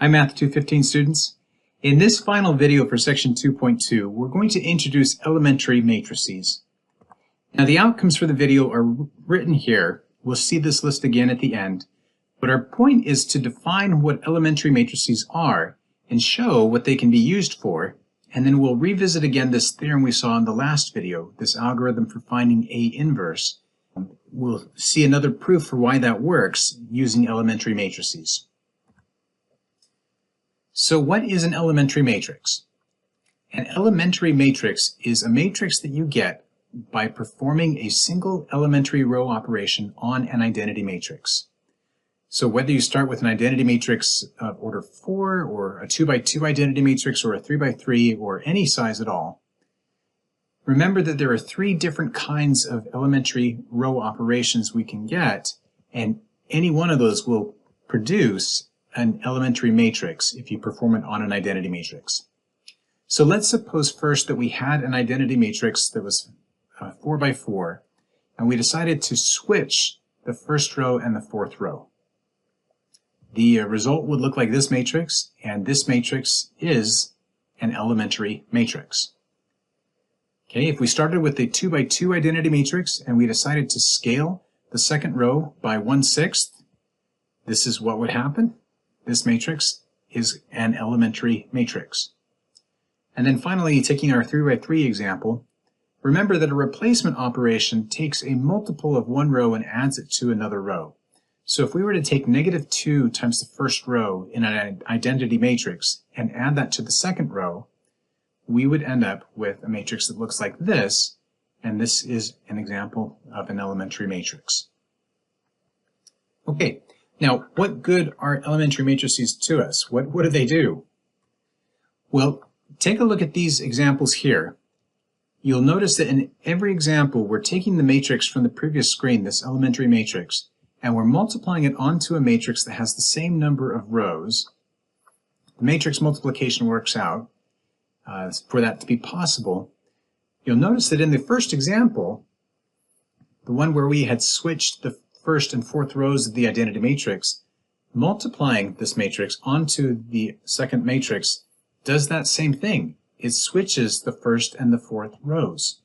Hi Math 215 students. In this final video for section 2.2, we're going to introduce elementary matrices. Now the outcomes for the video are written here. We'll see this list again at the end. But our point is to define what elementary matrices are and show what they can be used for. And then we'll revisit again this theorem we saw in the last video, this algorithm for finding A inverse. We'll see another proof for why that works using elementary matrices. So what is an elementary matrix? An elementary matrix is a matrix that you get by performing a single elementary row operation on an identity matrix. So whether you start with an identity matrix of order 4 or a 2 by 2 identity matrix or a 3 by 3 or any size at all, remember that there are 3 different kinds of elementary row operations we can get, and any one of those will produce an elementary matrix if you perform it on an identity matrix. So let's suppose first that we had an identity matrix that was 4 by 4, and we decided to switch the first row and the fourth row. The result would look like this matrix, and this matrix is an elementary matrix. Okay, if we started with a 2 by 2 identity matrix and we decided to scale the second row by 1/6, this is what would happen. This matrix is an elementary matrix. And then finally, taking our 3 by 3 example, remember that a replacement operation takes a multiple of one row and adds it to another row. So if we were to take -2 times the first row in an identity matrix and add that to the second row, we would end up with a matrix that looks like this, and this is an example of an elementary matrix. Okay. Now, what good are elementary matrices to us? What do they do? Well, take a look at these examples here. You'll notice that in every example, we're taking the matrix from the previous screen, this elementary matrix, and we're multiplying it onto a matrix that has the same number of rows. The matrix multiplication works out for that to be possible. You'll notice that in the first example, the one where we had switched the first and fourth rows of the identity matrix, multiplying this matrix onto the second matrix does that same thing. It switches the first and the fourth rows.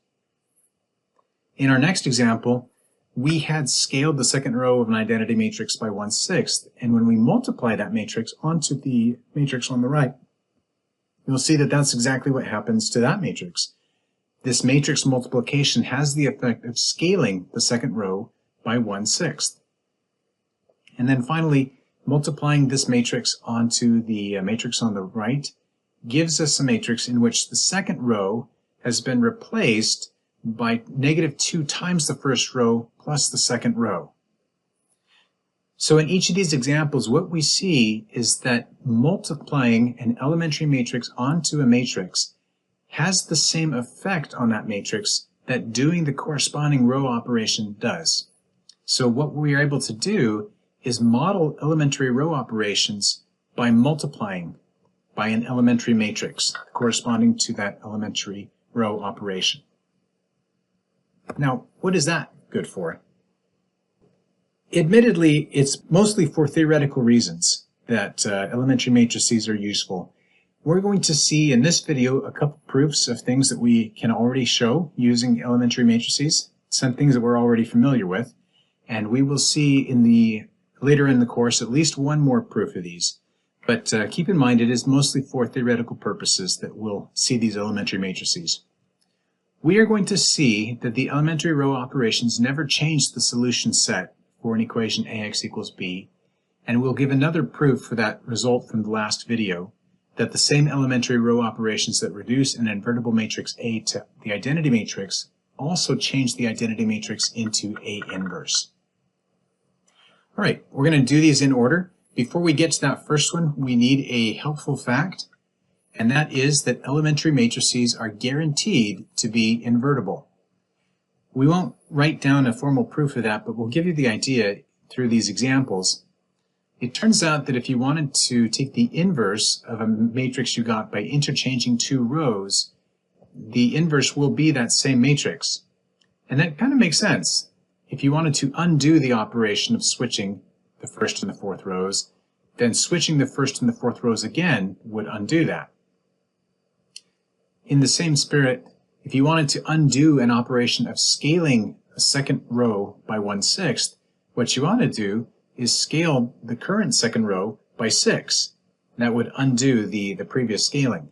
In our next example, we had scaled the second row of an identity matrix by 1/6, and when we multiply that matrix onto the matrix on the right, you'll see that that's exactly what happens to that matrix. This matrix multiplication has the effect of scaling the second row by 1/6. And then finally, multiplying this matrix onto the matrix on the right gives us a matrix in which the second row has been replaced by -2 times the first row plus the second row. So in each of these examples, what we see is that multiplying an elementary matrix onto a matrix has the same effect on that matrix that doing the corresponding row operation does. So what we are able to do is model elementary row operations by multiplying by an elementary matrix corresponding to that elementary row operation. Now, what is that good for? Admittedly, it's mostly for theoretical reasons that elementary matrices are useful. We're going to see in this video a couple proofs of things that we can already show using elementary matrices, some things that we're already familiar with. And we will see later in the course at least one more proof of these. But keep in mind it is mostly for theoretical purposes that we'll see these elementary matrices. We are going to see that the elementary row operations never change the solution set for an equation ax equals b, and we'll give another proof for that result from the last video, that the same elementary row operations that reduce an invertible matrix A to the identity matrix also change the identity matrix into A inverse. All right, we're going to do these in order. Before we get to that first one, we need a helpful fact, and that is that elementary matrices are guaranteed to be invertible. We won't write down a formal proof of that, but we'll give you the idea through these examples. It turns out that if you wanted to take the inverse of a matrix you got by interchanging 2 rows, the inverse will be that same matrix. And that kind of makes sense. If you wanted to undo the operation of switching the first and the fourth rows, then switching the first and the fourth rows again would undo that. In the same spirit, if you wanted to undo an operation of scaling a second row by 1/6, what you want to do is scale the current second row by 6. That would undo the previous scaling.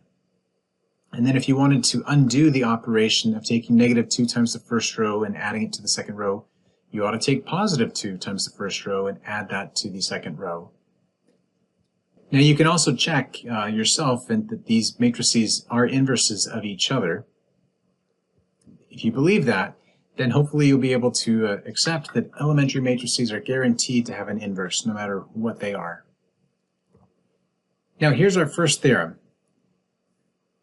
And then if you wanted to undo the operation of taking -2 times the first row and adding it to the second row, you ought to take +2 times the first row and add that to the second row. Now you can also check yourself that these matrices are inverses of each other. If you believe that, then hopefully you'll be able to accept that elementary matrices are guaranteed to have an inverse, no matter what they are. Now here's our first theorem.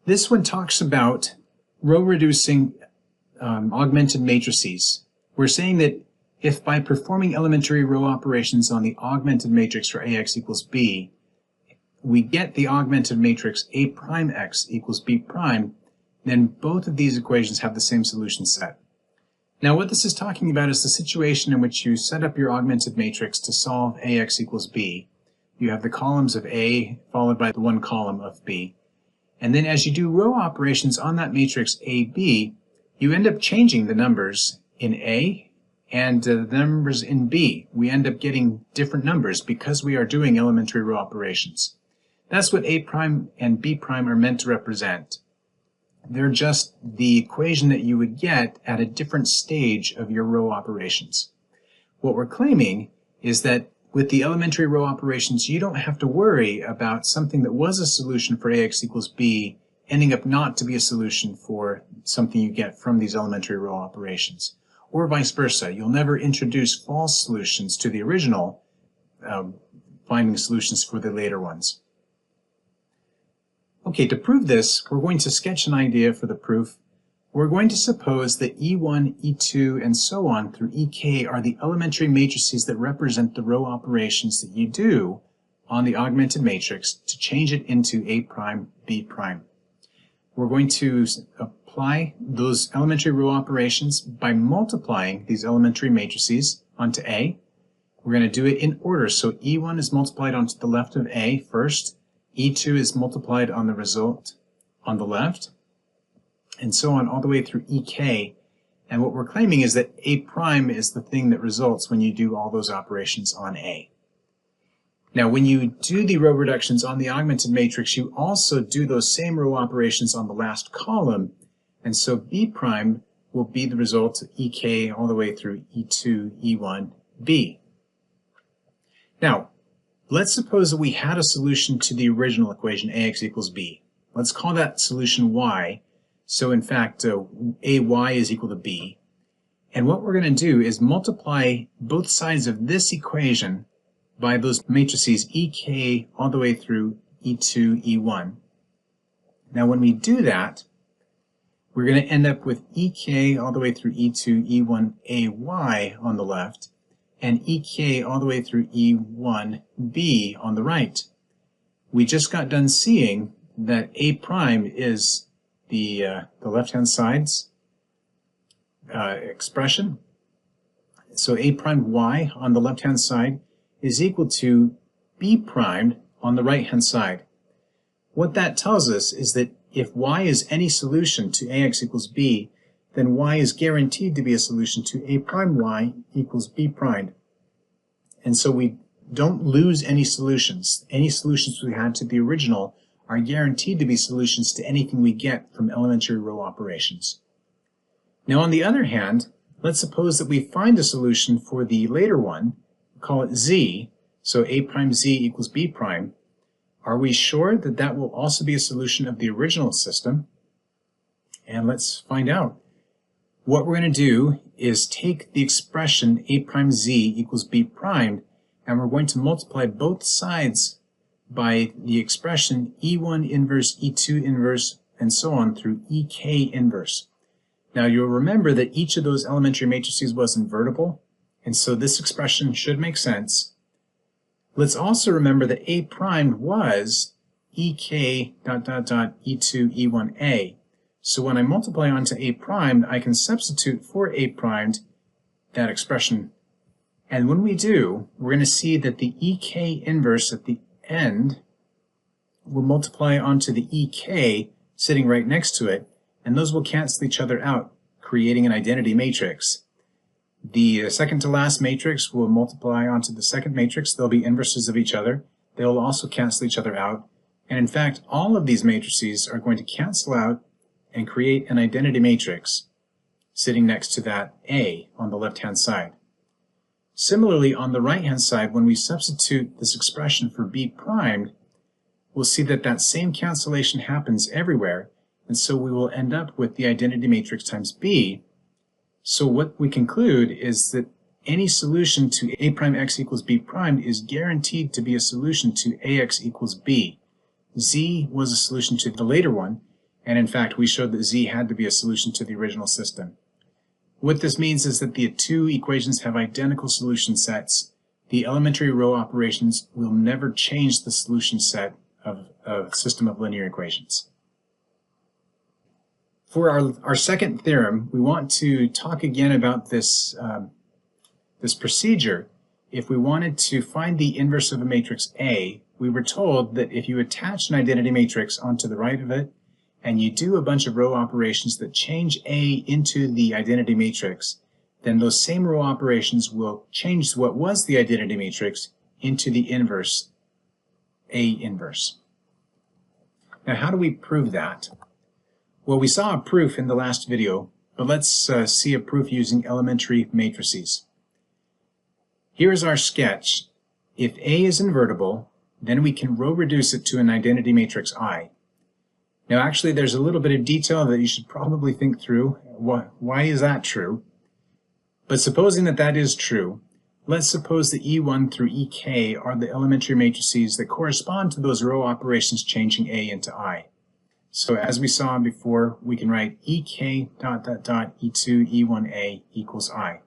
This one talks about row-reducing augmented matrices. We're saying that if by performing elementary row operations on the augmented matrix for AX equals B, we get the augmented matrix A prime X equals B prime, then both of these equations have the same solution set. Now what this is talking about is the situation in which you set up your augmented matrix to solve AX equals B. You have the columns of A followed by the one column of B. And then as you do row operations on that matrix AB, you end up changing the numbers in A and the numbers in B. We end up getting different numbers because we are doing elementary row operations. That's what A prime and B prime are meant to represent. They're just the equation that you would get at a different stage of your row operations. What we're claiming is that with the elementary row operations, you don't have to worry about something that was a solution for AX equals B ending up not to be a solution for something you get from these elementary row operations. Or vice versa. You'll never introduce false solutions to the original, finding solutions for the later ones. Okay, to prove this, we're going to sketch an idea for the proof. We're going to suppose that E1, E2, and so on through EK are the elementary matrices that represent the row operations that you do on the augmented matrix to change it into A prime, B prime. We're going to apply those elementary row operations by multiplying these elementary matrices onto A. We're going to do it in order, so E1 is multiplied onto the left of A first, E2 is multiplied on the result on the left, and so on all the way through EK. And what we're claiming is that A prime is the thing that results when you do all those operations on A. Now when you do the row reductions on the augmented matrix, you also do those same row operations on the last column, and so B prime will be the result of EK all the way through E2, E1, B. Now, let's suppose that we had a solution to the original equation AX equals B. Let's call that solution Y. So in fact, AY is equal to B. And what we're going to do is multiply both sides of this equation by those matrices EK all the way through E2, E1. Now when we do that, we're going to end up with EK all the way through E2, E1, AY on the left, and EK all the way through E1B on the right. We just got done seeing that A prime is the left-hand side's expression. So A prime Y on the left-hand side is equal to B prime on the right-hand side. What that tells us is that if Y is any solution to AX equals B, then Y is guaranteed to be a solution to A prime Y equals B prime. And so we don't lose any solutions. Any solutions we had to the original are guaranteed to be solutions to anything we get from elementary row operations. Now on the other hand, let's suppose that we find a solution for the later one, call it Z, so A prime Z equals B prime. Are we sure that that will also be a solution of the original system? And let's find out. What we're going to do is take the expression A prime Z equals B prime, and we're going to multiply both sides by the expression E1 inverse, E2 inverse, and so on through EK inverse. Now you'll remember that each of those elementary matrices was invertible, and so this expression should make sense. Let's also remember that A prime was EK dot dot dot E2 E1A. So when I multiply onto A prime, I can substitute for A primed that expression. And when we do, we're going to see that the EK inverse at the end will multiply onto the EK sitting right next to it, and those will cancel each other out, creating an identity matrix. The second to last matrix will multiply onto the second matrix. They'll be inverses of each other. They'll also cancel each other out. And in fact, all of these matrices are going to cancel out and create an identity matrix sitting next to that A on the left-hand side. Similarly, on the right-hand side, when we substitute this expression for B primed, we'll see that that same cancellation happens everywhere, and so we will end up with the identity matrix times B. So what we conclude is that any solution to A prime x equals B prime is guaranteed to be a solution to AX equals B. Z was a solution to the later one, and in fact we showed that Z had to be a solution to the original system. What this means is that the two equations have identical solution sets. The elementary row operations will never change the solution set of a system of linear equations. For our second theorem, we want to talk again about this, this procedure. If we wanted to find the inverse of a matrix A, we were told that if you attach an identity matrix onto the right of it, and you do a bunch of row operations that change A into the identity matrix, then those same row operations will change what was the identity matrix into the inverse, A inverse. Now, how do we prove that? Well, we saw a proof in the last video, but let's see a proof using elementary matrices. Here is our sketch. If A is invertible, then we can row reduce it to an identity matrix I. Now, actually, there's a little bit of detail that you should probably think through. Why is that true? But supposing that that is true, let's suppose that E1 through EK are the elementary matrices that correspond to those row operations changing A into I. So as we saw before, we can write EK dot dot dot E2 E1A equals I.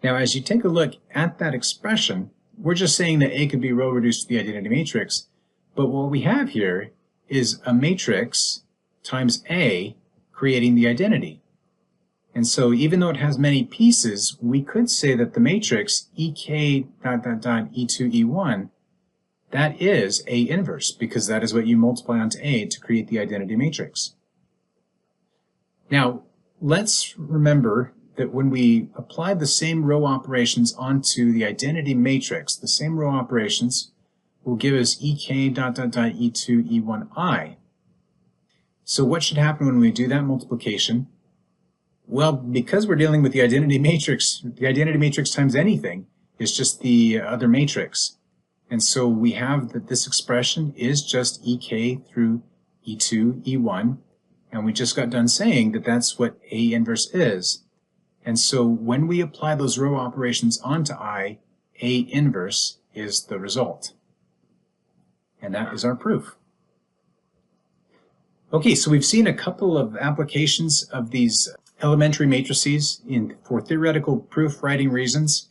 Now, as you take a look at that expression, we're just saying that A could be row reduced to the identity matrix, but what we have here is a matrix times A creating the identity. And so even though it has many pieces, we could say that the matrix EK dot dot dot E2 E1, that is A inverse, because that is what you multiply onto A to create the identity matrix. Now, let's remember that when we apply the same row operations onto the identity matrix, the same row operations will give us EK dot dot dot E2 E1I. So what should happen when we do that multiplication? Well, because we're dealing with the identity matrix times anything is just the other matrix. And so we have that this expression is just EK through E2 E1, and we just got done saying that that's what A inverse is. And so when we apply those row operations onto I, A inverse is the result. And that is our proof. Okay, so we've seen a couple of applications of these elementary matrices for theoretical proof writing reasons.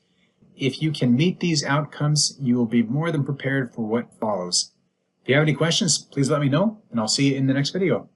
If you can meet these outcomes, you will be more than prepared for what follows. If you have any questions, please let me know, and I'll see you in the next video.